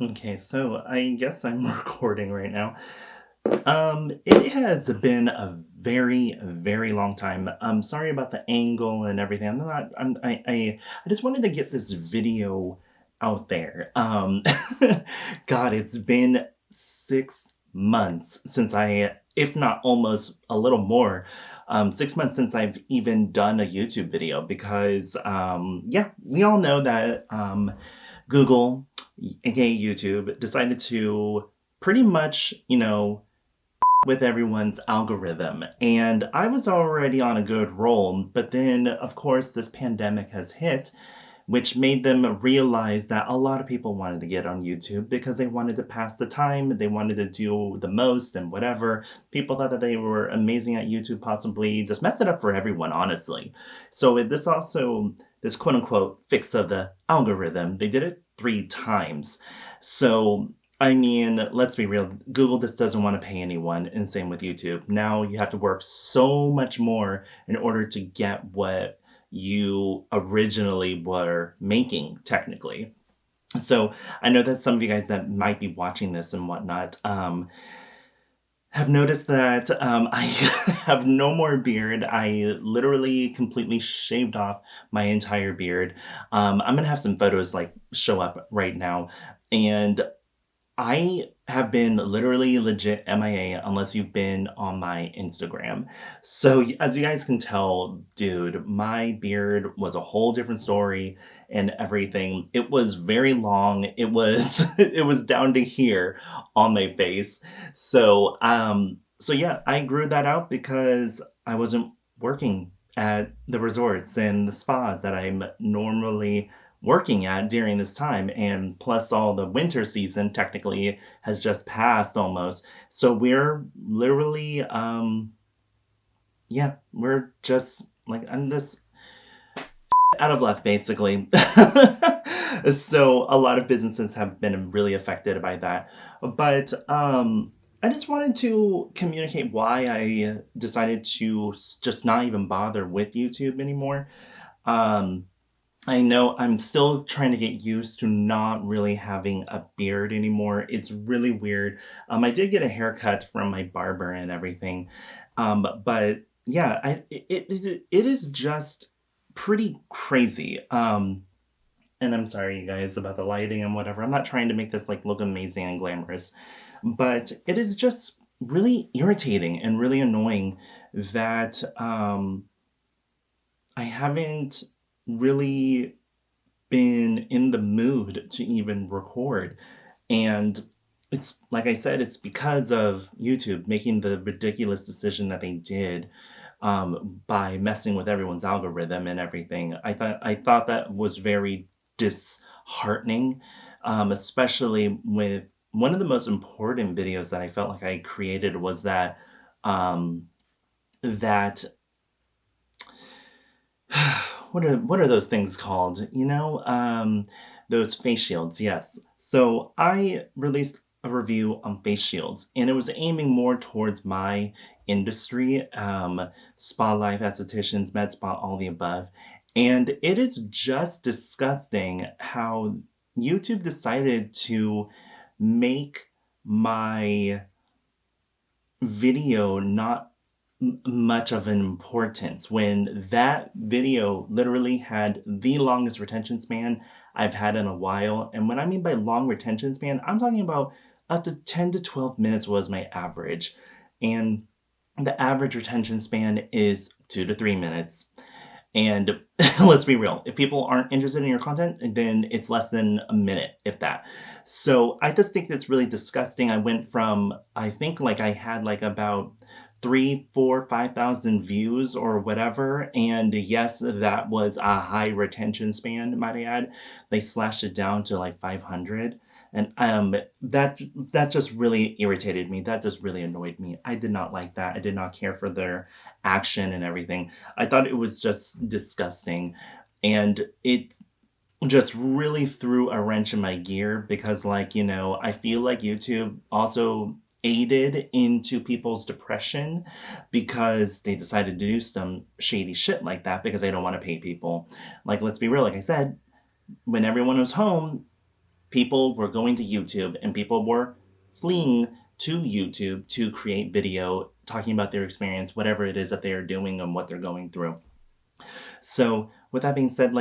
Okay, so I guess I'm recording right now. It has been a very, very long time. Sorry about the angle and everything. I'm not. I just wanted to get this video out there. God, it's been 6 months since if not almost a little more, 6 months since I've even done a YouTube video because, yeah, we all know that Google, aka YouTube, decided to pretty much, with everyone's algorithm. And I was already on a good roll, but then, of course, this pandemic has hit, which made them realize that a lot of people wanted to get on YouTube because they wanted to pass the time, they wanted to do the most and whatever. People thought that they were amazing at YouTube, possibly just messed it up for everyone, honestly. So this also, this quote unquote fix of the algorithm, they did it 3 times. So I mean, let's be real. Google just doesn't want to pay anyone, and same with YouTube. Now you have to work so much more in order to get what you originally were making, technically. So I know that some of you guys that might be watching this and whatnot have noticed that I have no more beard. I literally completely shaved off my entire beard. I'm gonna have some photos like show up right now, and I have been literally legit MIA unless you've been on my Instagram. So, as you guys can tell, dude, my beard was a whole different story and everything. It was very long. It was it was down to here on my face. So yeah, I grew that out because I wasn't working at the resorts and the spas that I'm normally working at during this time, and plus all the winter season technically has just passed almost, so we're literally yeah, we're just like, I'm just out of luck basically. So a lot of businesses have been really affected by that, but I just wanted to communicate why I decided to just not even bother with YouTube anymore. um I know I'm still trying to get used to not really having a beard anymore. It's really weird. I did get a haircut from my barber and everything. But yeah, it is just pretty crazy. And I'm sorry, you guys, about the lighting and whatever. I'm not trying to make this like look amazing and glamorous, but it is just really irritating and really annoying that I haven't really been in the mood to even record. And it's like I said, it's because of YouTube making the ridiculous decision that they did, by messing with everyone's algorithm and everything. I thought that was very disheartening, especially with one of the most important videos that I felt like I created was um, that what are those things called? Those face shields. Yes. So I released a review on face shields, and it was aiming more towards my industry, spa life, estheticians, med spa, all the above. And it is just disgusting how YouTube decided to make my video not much of an importance when that video literally had the longest retention span I've had in a while. And when I mean by long retention span, I'm talking about up to 10 to 12 minutes was my average. And the average retention span is 2 to 3 minutes. And let's be real, if people aren't interested in your content, then it's less than a minute, if that. So I just think it's really disgusting. I went from, I think like I had like about 3, 4, 5,000 views or whatever. And yes, that was a high retention span, might I add. They slashed it down to like 500. And that just really irritated me. That just really annoyed me. I did not like that. I did not care for their action and everything. I thought it was just disgusting. And it just really threw a wrench in my gear because, like, I feel like YouTube also aided into people's depression because they decided to do some shady shit like that because they don't want to pay people. Like, let's be real, like I said, when everyone was home, People were going to YouTube and people were fleeing to YouTube to create video talking about their experience, whatever it is that they are doing and what they're going through. So, with that being said,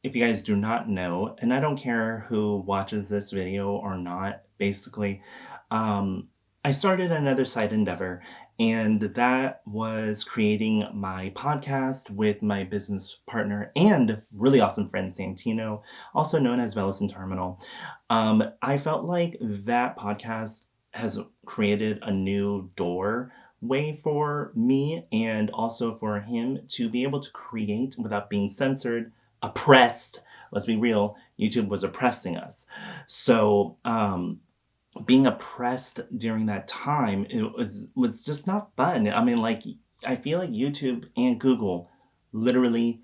if you guys do not know, and I don't care who watches this video or not, basically, um, I started another side endeavor, and that was creating my podcast with my business partner and really awesome friend Santino, also known as Velocin Terminal. I felt like that podcast has created a new door way for me and also for him to be able to create without being censored, oppressed. Let's be real, YouTube was oppressing us. So, being oppressed during that time, it was just not fun. I mean, like, I feel like YouTube and Google literally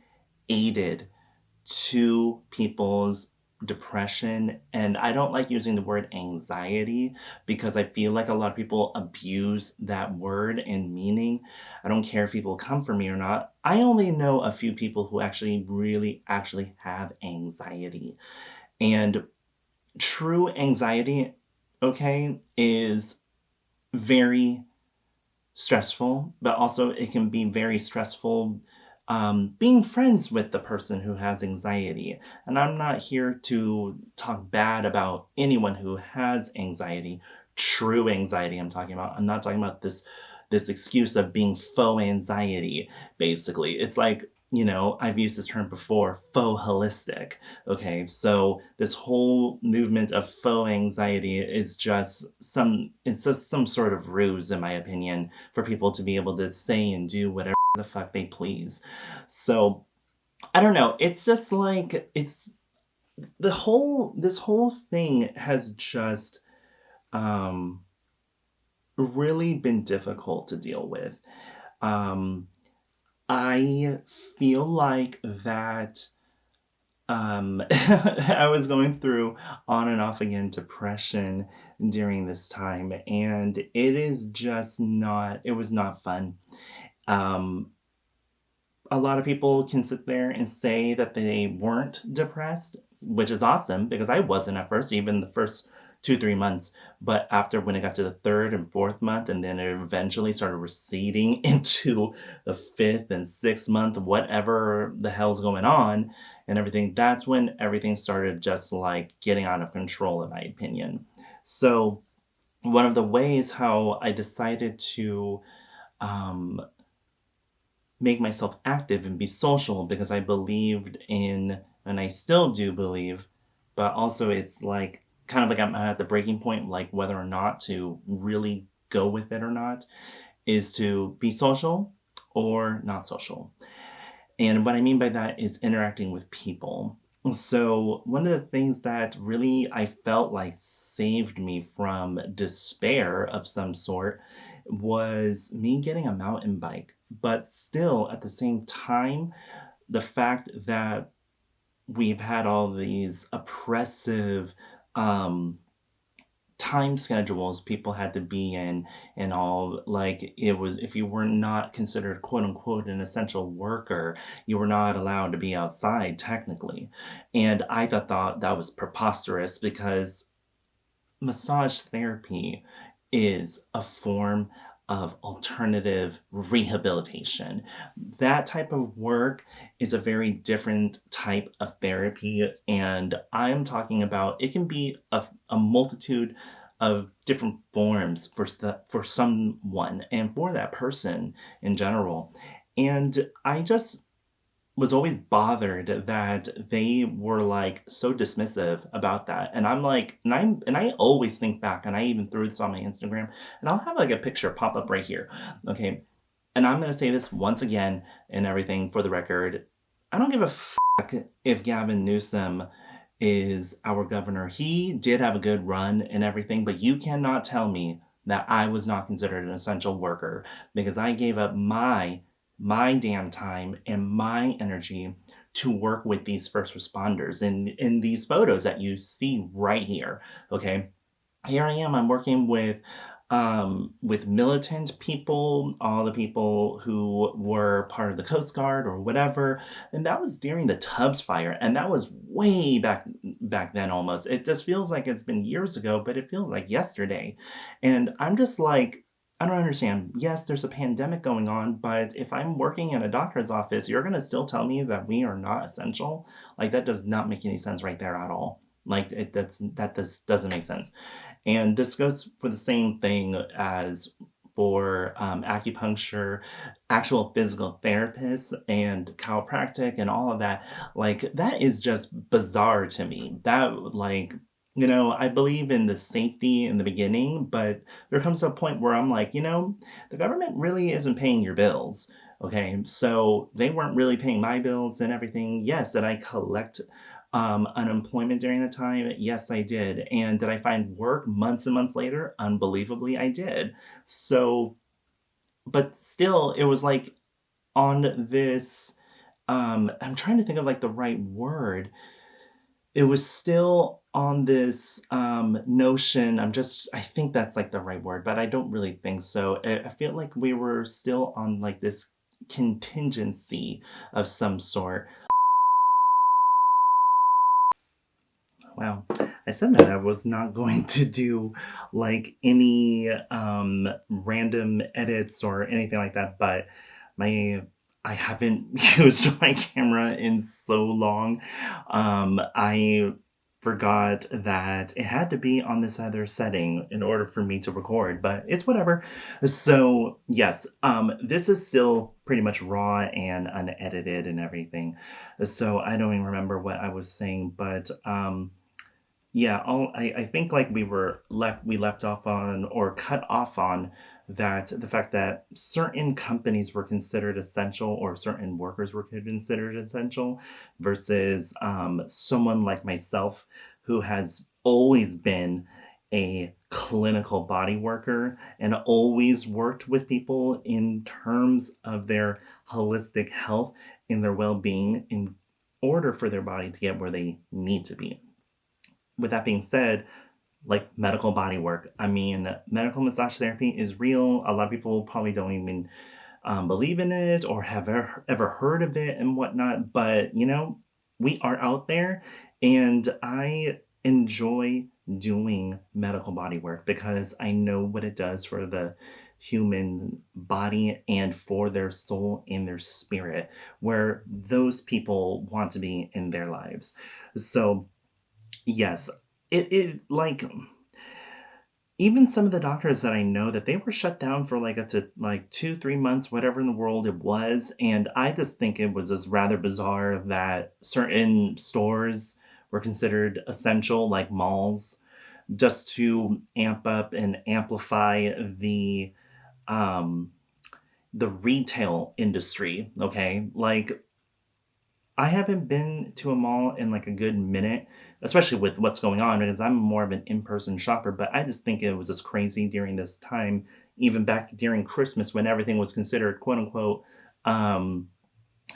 aided to people's depression. And I don't like using the word anxiety because I feel like a lot of people abuse that word and meaning. I don't care if people come for me or not. I only know a few people who actually really actually have anxiety. And true anxiety, okay, is very stressful, but also it can be very stressful being friends with the person who has anxiety. And I'm not here to talk bad about anyone who has anxiety, true anxiety I'm talking about. I'm not talking about this excuse of being faux anxiety, basically. It's like, I've used this term before, faux holistic. Okay, so this whole movement of faux anxiety is it's just some sort of ruse, in my opinion, for people to be able to say and do whatever the fuck they please. So I don't know. It's just like this whole thing has just um really been difficult to deal with. Um I feel like that I was going through on and off again depression during this time, and it was not fun. Um, a lot of people can sit there and say that they weren't depressed, which is awesome because I wasn't at first, even the first 2, 3 months. But after when it got to the third and fourth month, and then it eventually started receding into the fifth and sixth month, whatever the hell's going on and everything, that's when everything started just like getting out of control, in my opinion. So, one of the ways how I decided to um, make myself active and be social because I believed in, and I still do believe, but also it's like kind of like I'm at the breaking point, like whether or not to really go with it or not, is to be social or not social. And what I mean by that is interacting with people. So, one of the things that really I felt like saved me from despair of some sort was me getting a mountain bike. But still, at the same time, the fact that we've had all these oppressive um, time schedules people had to be in and all, like, it was, if you were not considered quote unquote an essential worker, you were not allowed to be outside technically. And I thought that was preposterous because massage therapy is a form of alternative rehabilitation. That type of work is a very different type of therapy, and I'm talking about it can be a multitude of different forms for someone and for that person in general. And I just was always bothered that they were like so dismissive about that. And I'm like, and I always think back, and I even threw this on my Instagram, and I'll have like a picture pop up right here. Okay. And I'm gonna say this once again and everything for the record. I don't give a fuck if Gavin Newsom is our governor. He did have a good run and everything, but you cannot tell me that I was not considered an essential worker because I gave up my damn time and my energy to work with these first responders in these photos that you see right here. Okay, here I am, I'm working with with militant people, all the people who were part of the Coast Guard or whatever. And that was during the Tubbs fire. And that was way back then almost. It just feels like it's been years ago, but it feels like yesterday. And I'm just like, I don't understand. Yes, there's a pandemic going on, but if I'm working in a doctor's office, you're going to still tell me that we are not essential? Like, that does not make any sense right there at all. Like, that just doesn't make sense. And this goes for the same thing as for acupuncture, actual physical therapists, and chiropractic, and all of that. Like, that is just bizarre to me. I believe in the safety in the beginning, but there comes to a point where I'm like, the government really isn't paying your bills. Okay, so they weren't really paying my bills and everything. Yes, did I collect unemployment during the time? Yes, I did. And did I find work months and months later? Unbelievably, I did. So, but still, it was like on this, I'm trying to think of like the right word. It was still on this notion. I think that's like the right word, but I don't really think so. I feel like we were still on like this contingency of some sort. Wow. I said that I was not going to do like any random edits or anything like that, but my I haven't used my camera in so long. I forgot that it had to be on this other setting in order for me to record, but it's whatever. So, yes, this is still pretty much raw and unedited and everything. So, I don't even remember what I was saying, but yeah, I think like we left off on or cut off on that the fact that certain companies were considered essential or certain workers were considered essential versus someone like myself who has always been a clinical body worker and always worked with people in terms of their holistic health and their well-being in order for their body to get where they need to be. With that being said, like medical body work, I mean, medical massage therapy is real. A lot of people probably don't even believe in it or have ever heard of it and whatnot. But, we are out there, and I enjoy doing medical body work because I know what it does for the human body and for their soul and their spirit, where those people want to be in their lives. So, yes, it like even some of the doctors that I know that they were shut down for like up to like 2, 3 months, whatever in the world it was. And I just think it was just rather bizarre that certain stores were considered essential, like malls, just to amp up and amplify um the retail industry. Okay. Like I haven't been to a mall in like a good minute, especially with what's going on, because I'm more of an in-person shopper. But I just think it was just crazy during this time, even back during Christmas when everything was considered quote unquote um,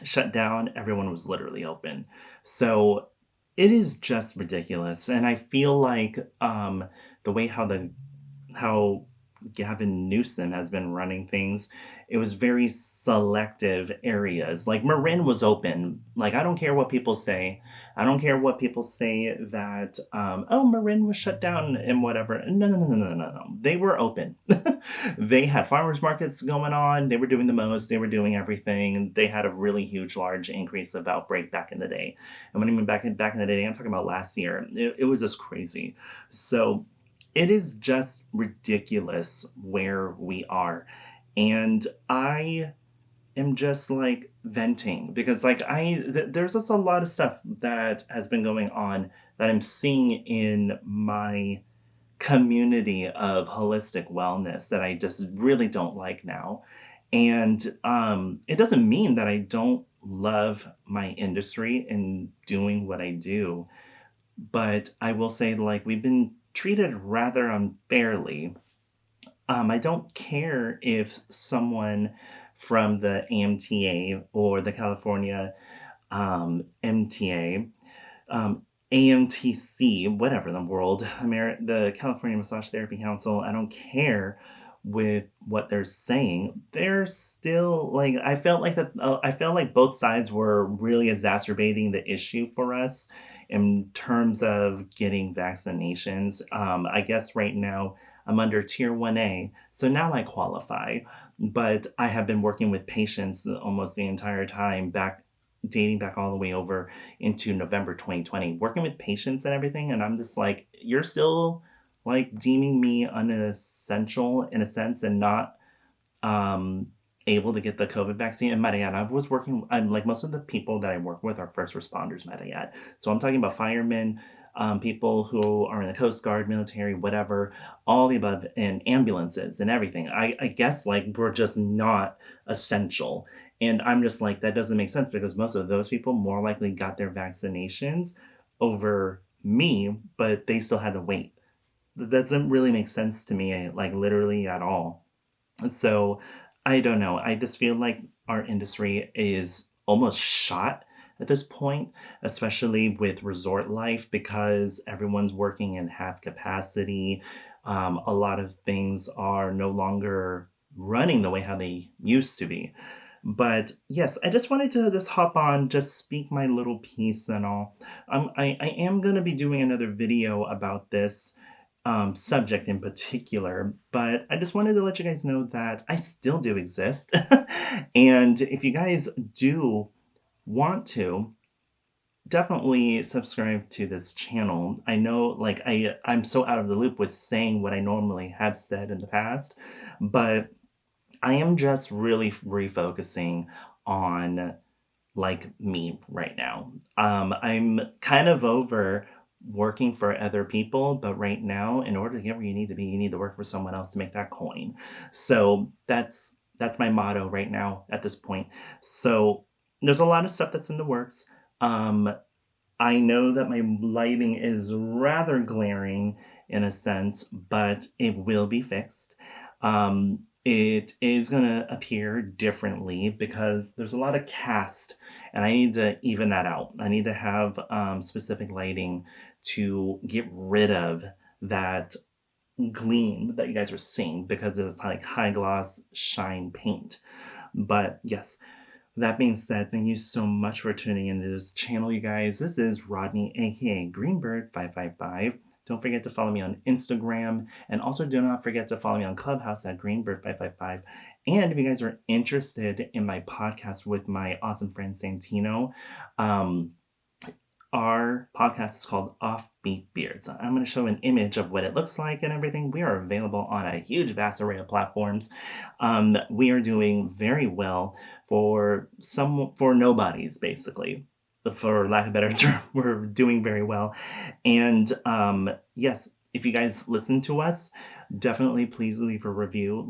shut down, everyone was literally open. So it is just ridiculous. And I feel like the way how Gavin Newsom has been running things, it was very selective areas. Like Marin was open. Like I don't care what people say. I don't care what people say that oh Marin was shut down and whatever. No, no, no, no, no, no, no. They were open. They had farmers markets going on. They were doing the most. They were doing everything. They had a really huge, large increase of outbreak back in the day. And when I mean back in the day, I'm talking about last year. It was just crazy. So it is just ridiculous where we are. And I am just like venting because like there's just a lot of stuff that has been going on that I'm seeing in my community of holistic wellness that I just really don't like now. And it doesn't mean that I don't love my industry and doing what I do, but I will say, like, we've been treated rather unfairly. I don't care if someone from the AMTA or the California MTA AMTC, whatever the world, the California Massage Therapy Council, I don't care with what they're saying. They're still like, I felt like both sides were really exacerbating the issue for us in terms of getting vaccinations. I guess right now I'm under Tier 1A, so now I qualify. But I have been working with patients almost the entire time, dating back all the way over into November 2020, working with patients and everything. And I'm just like, you're still like deeming me unessential in a sense and not um, able to get the COVID vaccine. And Mariana, I'm like most of the people that I work with are first responders, Mariana. So I'm talking about firemen, people who are in the Coast Guard, military, whatever, all the above, and ambulances and everything. I guess like we're just not essential. And I'm just like, that doesn't make sense because most of those people more likely got their vaccinations over me, but they still had to wait. That doesn't really make sense to me, like literally at all. So I don't know. I just feel like our industry is almost shot at this point, especially with resort life because everyone's working in half capacity. A lot of things are no longer running the way how they used to be. But yes, I just wanted to just hop on, just speak my little piece and all. I am going to be doing another video about this subject in particular, but I just wanted to let you guys know that I still do exist. And if you guys do want to, definitely subscribe to this channel. I know like I'm so out of the loop with saying what I normally have said in the past, but I am just really refocusing on like me right now. I'm kind of over working for other people, but right now, in order to get where you need to be, you need to work for someone else to make that coin. So that's my motto right now at this point. So there's a lot of stuff that's in the works. Um, I know that my lighting is rather glaring in a sense, but it will be fixed. It is going to appear differently because there's a lot of cast and I need to even that out. I need to have specific lighting to get rid of that gleam that you guys are seeing because it's like high gloss shine paint. But yes, that being said, thank you so much for tuning into this channel, you guys. This is Rodney, aka Greenbird555. Don't forget to follow me on Instagram, and also do not forget to follow me on Clubhouse at Greenbird555. And if you guys are interested in my podcast with my awesome friend Santino, our podcast is called Offbeat Beards. I'm going to show an image of what it looks like and everything. We are available on a huge, vast array of platforms. We are doing very well for nobodies, basically. For lack of a better term, we're doing very well. And yes, if you guys listen to us, definitely please leave a review.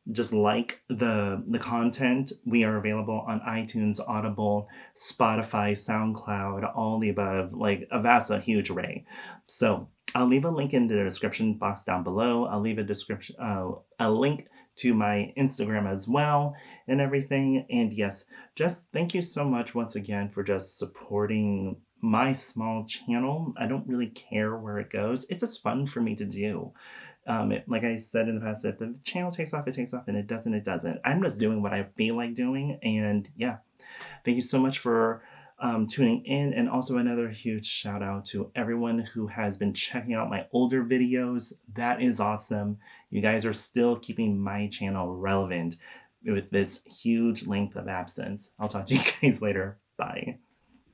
Just like the content. We are available on iTunes, Audible, Spotify, SoundCloud, all the above, like a huge array. So I'll leave a link in the description box down below. I'll leave a link to my Instagram as well and everything. And yes, just thank you so much once again for just supporting my small channel. I don't really care where it goes. It's just fun for me to do. Like I said in the past, if the channel takes off, it takes off, and it doesn't, it doesn't. I'm just doing what I feel like doing, and yeah. Thank you so much for tuning in, and also another huge shout out to everyone who has been checking out my older videos. That is awesome. You guys are still keeping my channel relevant with this huge length of absence. I'll talk to you guys later. Bye.